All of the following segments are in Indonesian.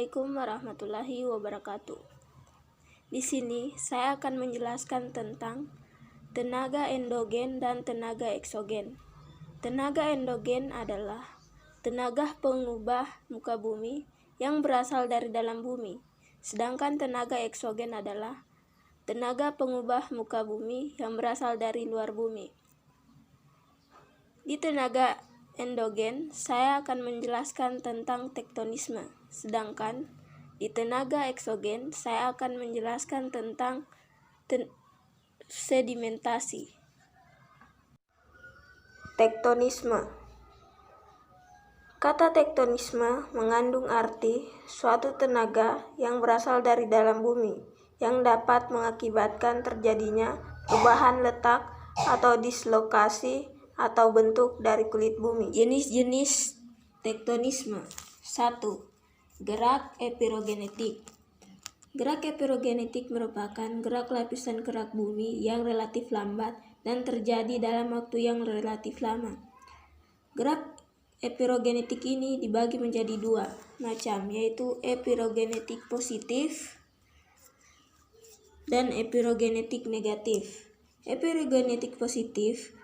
Assalamualaikum warahmatullahi wabarakatuh. Di sini saya akan menjelaskan tentang tenaga endogen dan tenaga eksogen. Tenaga endogen adalah tenaga pengubah muka bumi yang berasal dari dalam bumi. Sedangkan tenaga eksogen adalah tenaga pengubah muka bumi yang berasal dari luar bumi. Di tenaga endogen, saya akan menjelaskan tentang tektonisme. Sedangkan di tenaga eksogen, saya akan menjelaskan tentang sedimentasi. Tektonisme. Kata tektonisme mengandung arti suatu tenaga yang berasal dari dalam bumi, yang dapat mengakibatkan terjadinya perubahan letak atau dislokasi atau bentuk dari kulit bumi. Jenis-jenis tektonisme. 1. Gerak epirogenetik. Gerak epirogenetik merupakan gerak lapisan kerak bumi yang relatif lambat dan terjadi dalam waktu yang relatif lama. Gerak epirogenetik ini dibagi menjadi dua macam, yaitu epirogenetik positif dan epirogenetik negatif. Epirogenetik positif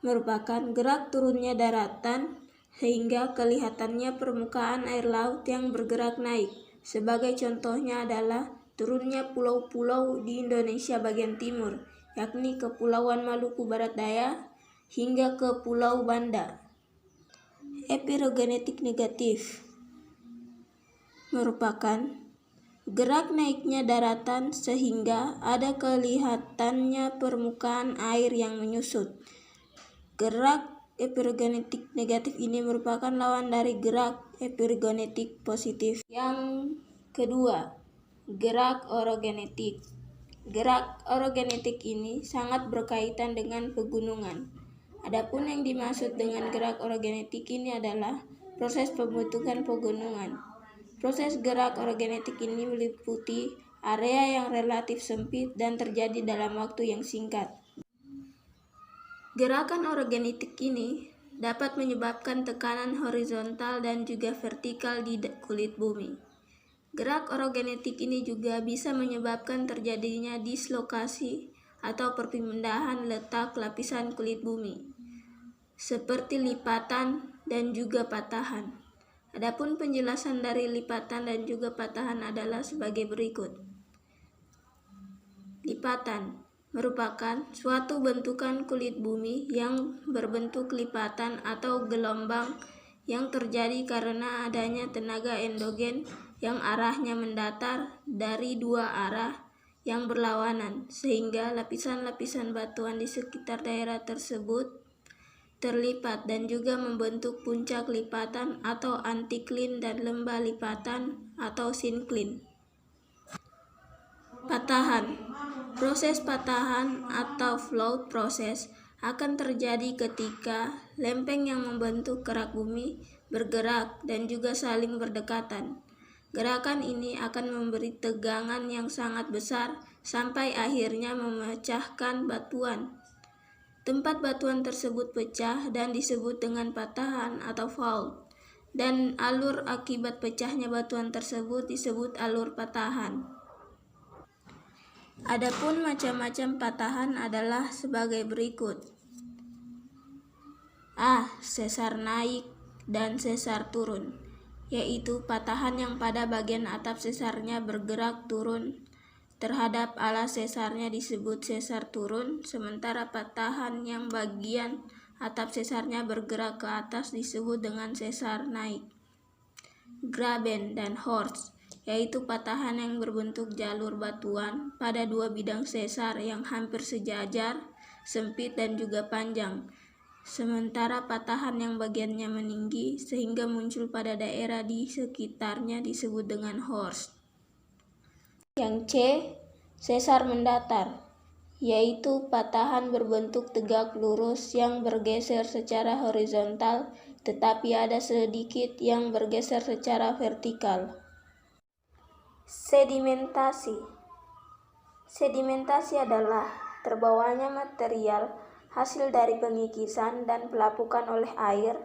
merupakan gerak turunnya daratan sehingga kelihatannya permukaan air laut yang bergerak naik. Sebagai contohnya adalah turunnya pulau-pulau di Indonesia bagian timur, yakni Kepulauan Maluku Barat Daya hingga ke Pulau Banda. Epirogenetik negatif merupakan gerak naiknya daratan sehingga ada kelihatannya permukaan air yang menyusut. Gerak epirogenetik negatif ini merupakan lawan dari gerak epirogenetik positif. Yang kedua, gerak orogenetik. Gerak orogenetik ini sangat berkaitan dengan pegunungan. Adapun yang dimaksud dengan gerak orogenetik ini adalah proses pembentukan pegunungan. Proses gerak orogenetik ini meliputi area yang relatif sempit dan terjadi dalam waktu yang singkat. Gerakan orogenetik ini dapat menyebabkan tekanan horizontal dan juga vertikal di kulit bumi. Gerak orogenetik ini juga bisa menyebabkan terjadinya dislokasi atau perpindahan letak lapisan kulit bumi, seperti lipatan dan juga patahan. Adapun penjelasan dari lipatan dan juga patahan adalah sebagai berikut. Lipatan merupakan suatu bentukan kulit bumi yang berbentuk lipatan atau gelombang yang terjadi karena adanya tenaga endogen yang arahnya mendatar dari dua arah yang berlawanan, sehingga lapisan-lapisan batuan di sekitar daerah tersebut terlipat dan juga membentuk puncak lipatan atau antiklin dan lembah lipatan atau sinklin. Patahan. Proses patahan atau float proses akan terjadi ketika lempeng yang membentuk kerak bumi bergerak dan juga saling berdekatan. Gerakan ini akan memberi tegangan yang sangat besar sampai akhirnya memecahkan batuan. Tempat batuan tersebut pecah dan disebut dengan patahan atau fault, dan alur akibat pecahnya batuan tersebut disebut alur patahan. Adapun macam-macam patahan adalah sebagai berikut. A. Sesar naik dan sesar turun, yaitu patahan yang pada bagian atap sesarnya bergerak turun terhadap alas sesarnya disebut sesar turun, sementara patahan yang bagian atap sesarnya bergerak ke atas disebut dengan sesar naik. Graben dan horst, yaitu patahan yang berbentuk jalur batuan pada dua bidang sesar yang hampir sejajar, sempit dan juga panjang, sementara patahan yang bagiannya meninggi sehingga muncul pada daerah di sekitarnya disebut dengan horst. Yang C. Sesar mendatar, yaitu patahan berbentuk tegak lurus yang bergeser secara horizontal tetapi ada sedikit yang bergeser secara vertikal. Sedimentasi. Sedimentasi adalah terbawanya material hasil dari pengikisan dan pelapukan oleh air,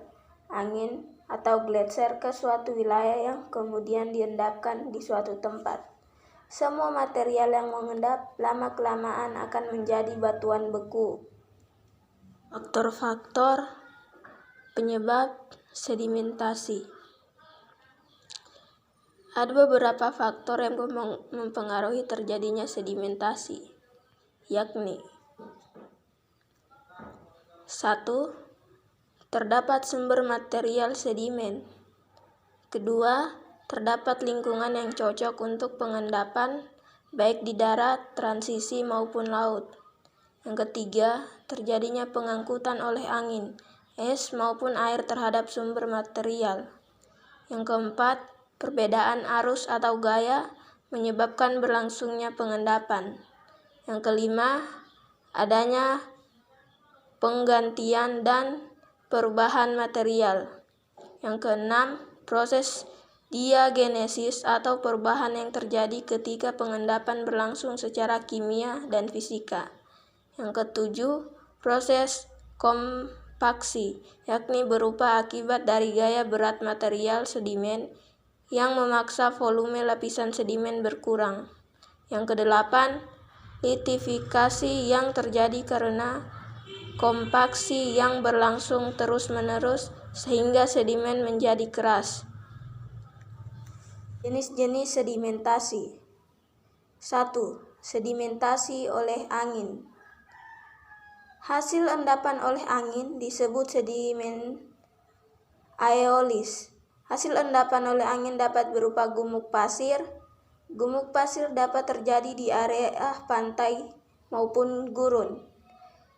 angin, atau gletser ke suatu wilayah yang kemudian diendapkan di suatu tempat. Semua material yang mengendap lama-kelamaan akan menjadi batuan beku. Faktor-faktor penyebab sedimentasi. Ada beberapa faktor yang mempengaruhi terjadinya sedimentasi, yakni 1. Terdapat sumber material sedimen. 2. Terdapat lingkungan yang cocok untuk pengendapan, baik di darat, transisi maupun laut. Yang 3. Terjadinya pengangkutan oleh angin, es maupun air terhadap sumber material. Yang 4. Perbedaan arus atau gaya menyebabkan berlangsungnya pengendapan. Yang 5. Adanya penggantian dan perubahan material. Yang 6. Proses diagenesis atau perubahan yang terjadi ketika pengendapan berlangsung secara kimia dan fisika. Yang 7. Proses kompaksi, yakni berupa akibat dari gaya berat material sedimen yang memaksa volume lapisan sedimen berkurang. Yang 8. Litifikasi yang terjadi karena kompaksi yang berlangsung terus-menerus sehingga sedimen menjadi keras. Jenis-jenis sedimentasi. 1. Sedimentasi oleh angin. Hasil endapan oleh angin disebut sedimen aeolis. Hasil endapan oleh angin dapat berupa gumuk pasir. Gumuk pasir dapat terjadi di area pantai maupun gurun.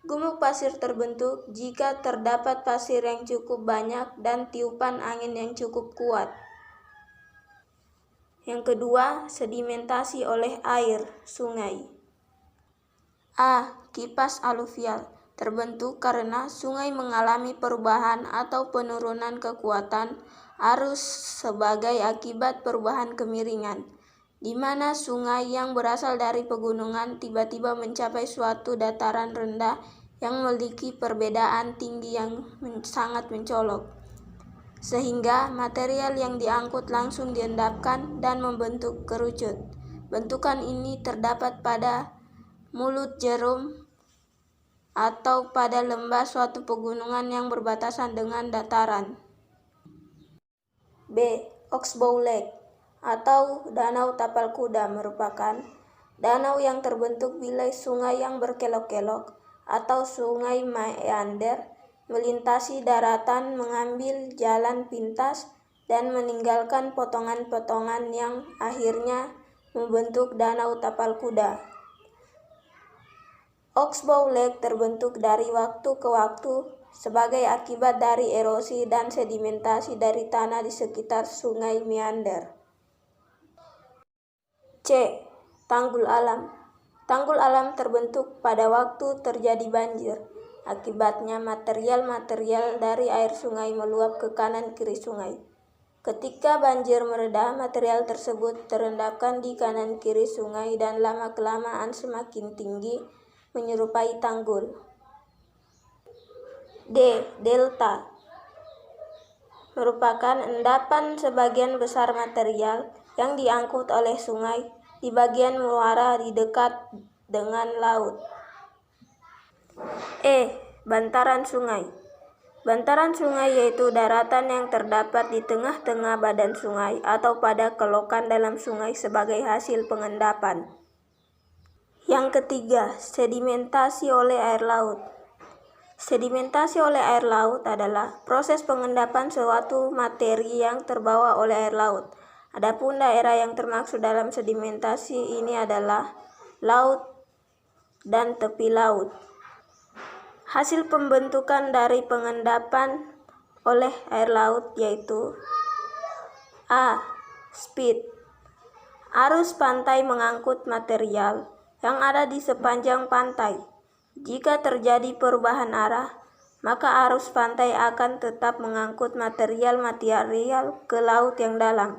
Gumuk pasir terbentuk jika terdapat pasir yang cukup banyak dan tiupan angin yang cukup kuat. Yang kedua, sedimentasi oleh air sungai. A. Kipas aluvial. Terbentuk karena sungai mengalami perubahan atau penurunan kekuatan arus sebagai akibat perubahan kemiringan, di mana sungai yang berasal dari pegunungan tiba-tiba mencapai suatu dataran rendah yang memiliki perbedaan tinggi yang sangat mencolok, sehingga material yang diangkut langsung diendapkan dan membentuk kerucut. Bentukan ini terdapat pada mulut jerum atau pada lembah suatu pegunungan yang berbatasan dengan dataran. B. Oxbow Lake atau Danau Tapal Kuda merupakan danau yang terbentuk bila sungai yang berkelok-kelok atau sungai meander melintasi daratan, mengambil jalan pintas dan meninggalkan potongan-potongan yang akhirnya membentuk Danau Tapal Kuda. Oxbow Lake terbentuk dari waktu ke waktu sebagai akibat dari erosi dan sedimentasi dari tanah di sekitar sungai meander. C. Tanggul alam. Tanggul alam terbentuk pada waktu terjadi banjir. Akibatnya material-material dari air sungai meluap ke kanan kiri sungai. Ketika banjir mereda, material tersebut terendapkan di kanan kiri sungai dan lama-kelamaan semakin tinggi menyerupai tanggul. D. Delta merupakan endapan sebagian besar material yang diangkut oleh sungai di bagian muara di dekat dengan laut. E. Bantaran sungai. Bantaran sungai yaitu daratan yang terdapat di tengah-tengah badan sungai atau pada kelokan dalam sungai sebagai hasil pengendapan. Yang ketiga, sedimentasi oleh air laut. Sedimentasi oleh air laut adalah proses pengendapan suatu materi yang terbawa oleh air laut. Adapun daerah yang termaksud dalam sedimentasi ini adalah laut dan tepi laut. Hasil pembentukan dari pengendapan oleh air laut yaitu A. Speed. Arus pantai mengangkut material yang ada di sepanjang pantai. Jika terjadi perubahan arah, maka arus pantai akan tetap mengangkut material-material ke laut yang dalam.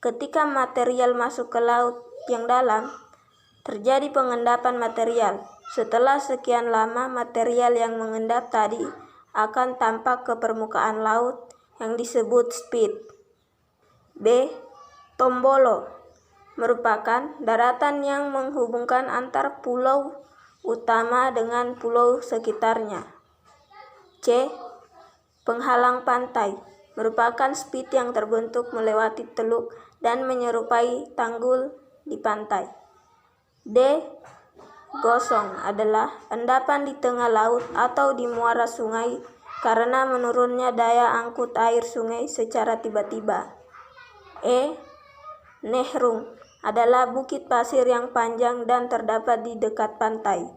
Ketika material masuk ke laut yang dalam, terjadi pengendapan material. Setelah sekian lama, material yang mengendap tadi akan tampak ke permukaan laut yang disebut spit. B. Tombolo merupakan daratan yang menghubungkan antar pulau utama dengan pulau sekitarnya. C. Penghalang pantai merupakan spit yang terbentuk melewati teluk dan menyerupai tanggul di pantai. D. Gosong adalah endapan di tengah laut atau di muara sungai karena menurunnya daya angkut air sungai secara tiba-tiba. E. Nehrung adalah bukit pasir yang panjang dan terdapat di dekat pantai.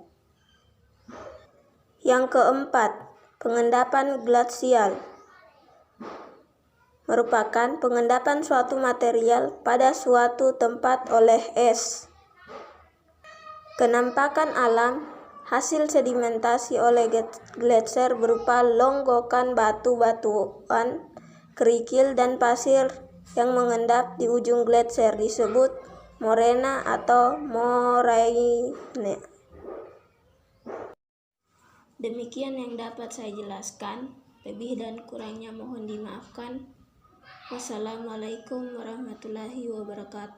Yang keempat, pengendapan glasial merupakan pengendapan suatu material pada suatu tempat oleh es. Kenampakan alam hasil sedimentasi oleh gletser berupa longgokan batu-batuan, kerikil, dan pasir yang mengendap di ujung gletser disebut morena atau moraine. Demikian yang dapat saya jelaskan. Lebih dan kurangnya mohon dimaafkan. Wassalamualaikum warahmatullahi wabarakatuh.